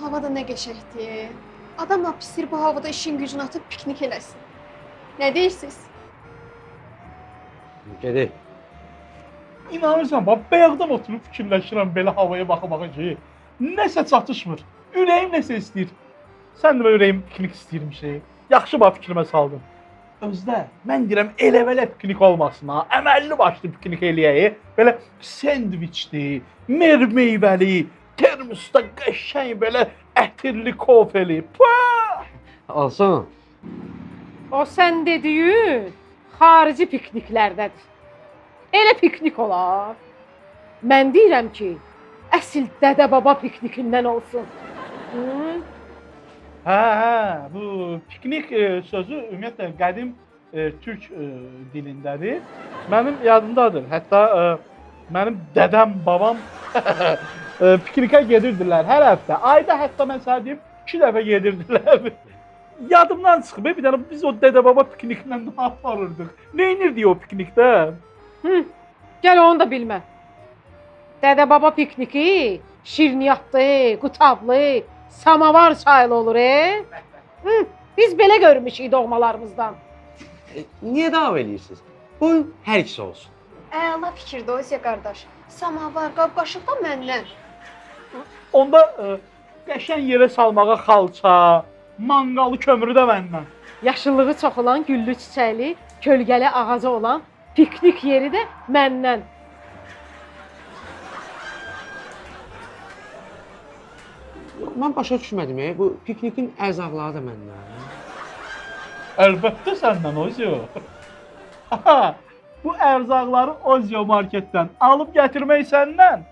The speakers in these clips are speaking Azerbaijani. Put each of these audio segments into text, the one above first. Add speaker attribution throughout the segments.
Speaker 1: hava da nə qəşəngdir. Adam lap pisir bu havada işin gücünü atıb piknik eləsin. Nə deyirsiniz?
Speaker 2: Gedək.
Speaker 3: İnanırsan, bax, bayaqdan oturub fikirləşirəm belə havaya baxa-baxa ki, nəsə çatışmır. Ürəyim nəsə istəyir. Sən də ürəyim piknik istəyirmiş. Yaxşı bax fikrimə saldın. Özdə, mən deyirəm, elə-belə piknik olmasın ha. Əməlli başlı piknik eləyək. Belə sendviçli, meyvəli, termosda qəşəng belə ətirli kofeli. Pah!
Speaker 2: Olsun.
Speaker 4: O sən dediyin xarici pikniklərdədir. Elə piknik olar. Mən deyirəm ki, əsl dədə-baba piknikindən olsun. Hı?
Speaker 3: Hə, bu piknik sözü ümumiyyətlə qədim türk dilindədir. Mənim yadımdadır. Hətta mənim dədəm, babam piknikə gedirdilər hər həftə. Ayda hətta mən sənə deyim 2 dəfə gedirdilər. Yadımdan çıxıb, bir dənə biz o dədə-baba piknikindən nə aparırdıq? Nə edirdik o piknikdə?
Speaker 4: Gəl onu da bilmə. Dədə-baba pikniki şirniyyatlı, qutablı, samavar çaylı olur. Biz belə görmüşük doğmalarımızdan.
Speaker 2: Niyə davam edirsiniz? Qoyun hər ikisi olsun.
Speaker 1: Əla fikirdir o Ziya qardaş. Samavar, qab-qaşıq da məndən.
Speaker 3: Onda qəşəng yerə salmağa xalça, manqalı kömürü də məndən.
Speaker 4: Yaşıllığı çox olan güllü çiçəkli, kölgəli ağacı olan piknik yeri də məndən.
Speaker 2: Mən başa düşmədim, bu piknikin ərzaqları da məndən.
Speaker 3: Əlbəttə səndən Ozio. Bu ərzaqları Ozio marketdən alıb gətirmək səndən.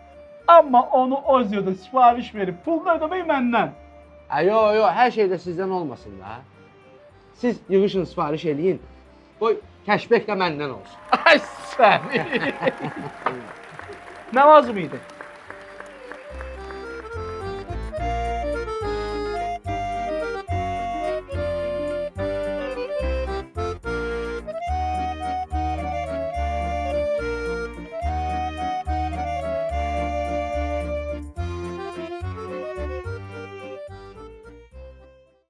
Speaker 3: Amma onu Ozio'da sifariş verib pulunu ödəmək məndən.
Speaker 2: Yox, hər şey də sizdən olmasın da. Siz yığışın, sifariş eləyin. Qoy kəşbək də məndən olsun.
Speaker 3: Ay sən. Nə lazım idi?